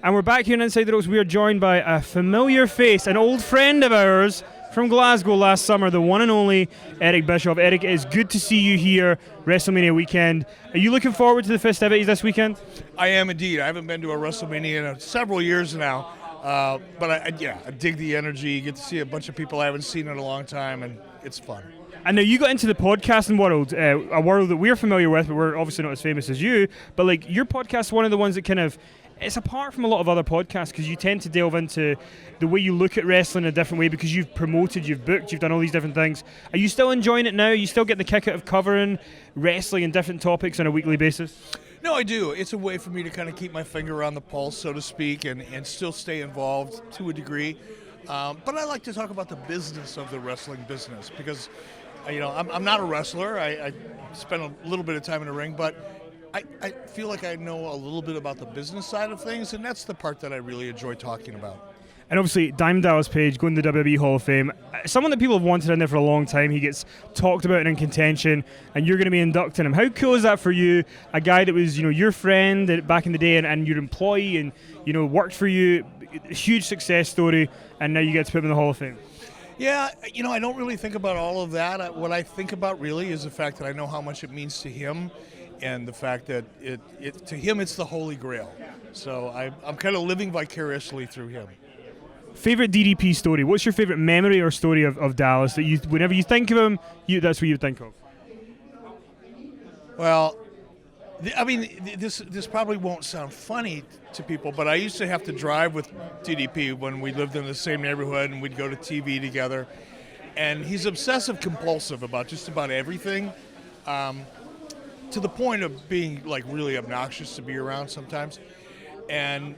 And we're back here in Inside the Ropes. We are joined by a familiar face, an old friend of ours from Glasgow last summer, the one and only Eric Bischoff. Eric, it is good to see you here, Wrestlemania weekend. Are you looking forward to the festivities this weekend? I am indeed. I haven't been to a WrestleMania in several years now, but I dig the energy. You get to see a bunch of people I haven't seen in a long time, and it's fun. And now you got into the podcasting world, a world that we're familiar with, but we're obviously not as famous as you. But like your podcast is one of the ones that kind of, it's apart from a lot of other podcasts because you tend to delve into the way you look at wrestling in a different way because you've promoted, you've booked, you've done all these different things. Are you still enjoying it now? Are you still getting the kick out of covering wrestling and different topics on a weekly basis? No, I do. It's a way for me to kind of keep my finger on the pulse, so to speak, and still stay involved to a degree. But I like to talk about the business of the wrestling business because, I'm not a wrestler. I spend a little bit of time in the ring, but I feel like I know a little bit about the business side of things, and that's the part that I really enjoy talking about. And obviously, Diamond Dallas Page going to the WWE Hall of Fame. Someone that people have wanted in there for a long time. He gets talked about and in contention, and you're going to be inducting him. How cool is that for you? A guy that was, your friend back in the day and your employee and, worked for you. Huge success story, and now you get to put him in the Hall of Fame. Yeah, I don't really think about all of that. What I think about really is the fact that I know how much it means to him, and the fact that it to him it's the Holy Grail. So I'm kind of living vicariously through him. Favorite DDP story? What's your favorite memory or story of Dallas that you, whenever you think of him, that's what you think of? Well, this probably won't sound funny to people, but I used to have to drive with DDP when we lived in the same neighborhood and we'd go to TV together. And he's obsessive compulsive about just about everything, to the point of being like really obnoxious to be around sometimes. And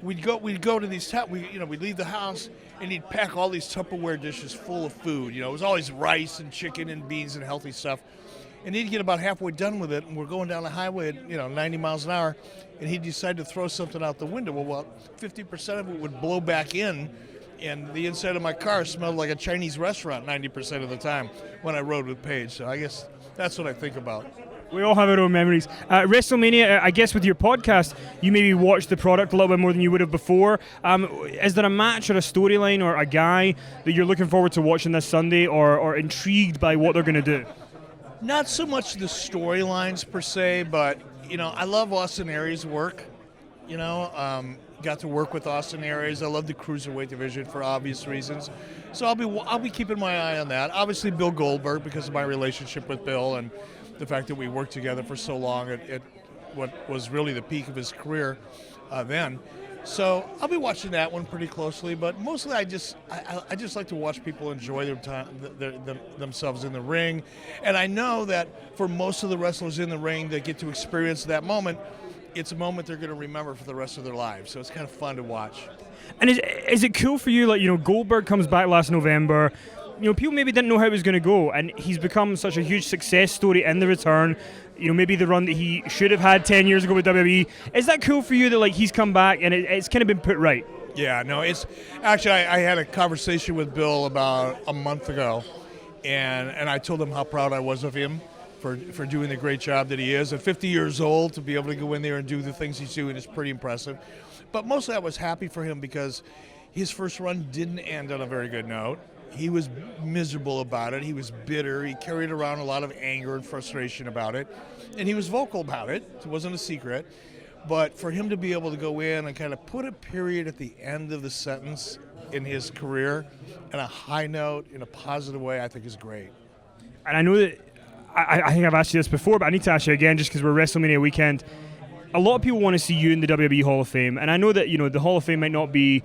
we'd go to these we'd leave the house and he'd pack all these Tupperware dishes full of food. It was always rice and chicken and beans and healthy stuff. And he'd get about halfway done with it, and we're going down the highway at 90 miles an hour, and he'd decide to throw something out the window. Well, 50% of it would blow back in, and the inside of my car smelled like a Chinese restaurant 90% of the time when I rode with Paige. So I guess that's what I think about. We all have our own memories. WrestleMania, I guess with your podcast, you maybe watch the product a little bit more than you would have before. Is there a match or a storyline or a guy that you're looking forward to watching this Sunday or intrigued by what they're going to do? Not so much the storylines per se, but I love Austin Aries' work. Got to work with Austin Aries. I love the cruiserweight division for obvious reasons, so I'll be keeping my eye on that. Obviously, Bill Goldberg because of my relationship with Bill and the fact that we worked together for so long at what was really the peak of his career then. So I'll be watching that one pretty closely, but mostly I just like to watch people enjoy their time, themselves in the ring, and I know that for most of the wrestlers in the ring that get to experience that moment, it's a moment they're going to remember for the rest of their lives. So it's kind of fun to watch. And is it cool for you? Like Goldberg comes back last November. People maybe didn't know how it was going to go, and he's become such a huge success story in the return. Maybe the run that he should have had 10 years ago with WWE. Is that cool for you that he's come back and it's kind of been put right? Yeah, no, it's actually I had a conversation with Bill about a month ago, and I told him how proud I was of him for doing the great job that he is. At 50 years old, to be able to go in there and do the things he's doing is pretty impressive. But mostly I was happy for him because his first run didn't end on a very good note. He was miserable about it. He was bitter. He carried around a lot of anger and frustration about it. And he was vocal about it. It wasn't a secret. But for him to be able to go in and kind of put a period at the end of the sentence in his career on a high note, in a positive way, I think is great. And I know that, I think I've asked you this before, but I need to ask you again just because we're WrestleMania weekend. A lot of people want to see you in the WWE Hall of Fame, and I know that the Hall of Fame might not be.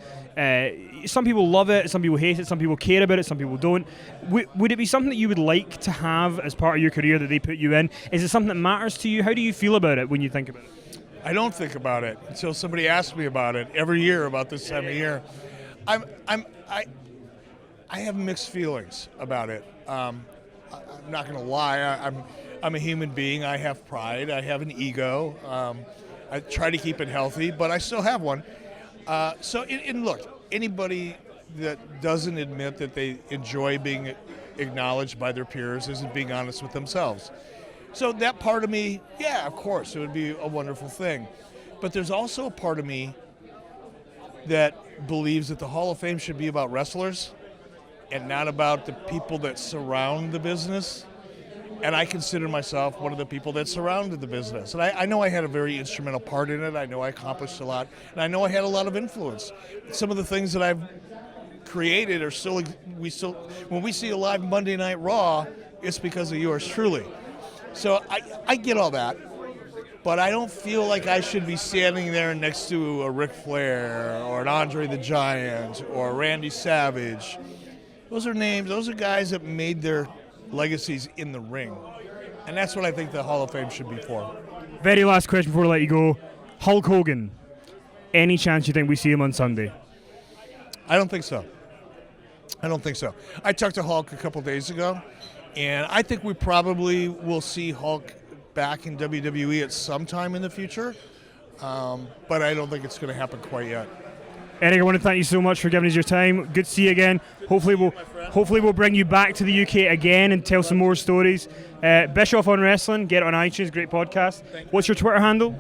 Some people love it, some people hate it, some people care about it, some people don't. Would it be something that you would like to have as part of your career that they put you in? Is it something that matters to you? How do you feel about it when you think about it? I don't think about it until somebody asks me about it every year about this time of year. I have mixed feelings about it. I'm not going to lie. I'm a human being. I have pride. I have an ego. I try to keep it healthy, but I still have one. And look, anybody that doesn't admit that they enjoy being acknowledged by their peers isn't being honest with themselves. So that part of me, yeah, of course, it would be a wonderful thing. But there's also a part of me that believes that the Hall of Fame should be about wrestlers and not about the people that surround the business. And I consider myself one of the people that surrounded the business. And I know I had a very instrumental part in it. I know I accomplished a lot. And I know I had a lot of influence. Some of the things that I've created are still, when we see a live Monday Night Raw, it's because of yours truly. So I get all that. But I don't feel like I should be standing there next to a Ric Flair or an Andre the Giant or Randy Savage. Those are names, those are guys that made their legacies in the ring. And that's what I think the Hall of Fame should be for. Very last question before I let you go. Hulk Hogan, any chance you think we see him on Sunday? I don't think so. I talked to Hulk a couple days ago, and I think we probably will see Hulk back in WWE at some time in the future, but I don't think it's going to happen quite yet. Eric, I want to thank you so much for giving us your time. Good to see you again. Hopefully we'll bring you back to the UK again and tell some more stories. Bischoff on Wrestling, get it on iTunes, great podcast. What's your Twitter handle?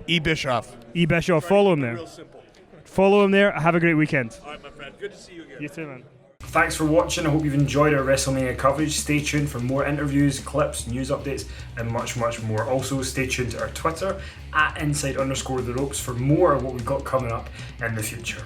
Bischoff. Bischoff. Follow him there. Real simple. Follow him there. Have a great weekend. All right, my friend. Good to see you again. You too, man. Thanks for watching. I hope you've enjoyed our WrestleMania coverage. Stay tuned for more interviews, clips, news updates, and much, much more. Also, stay tuned to our Twitter @inside_the ropes for more of what we've got coming up in the future.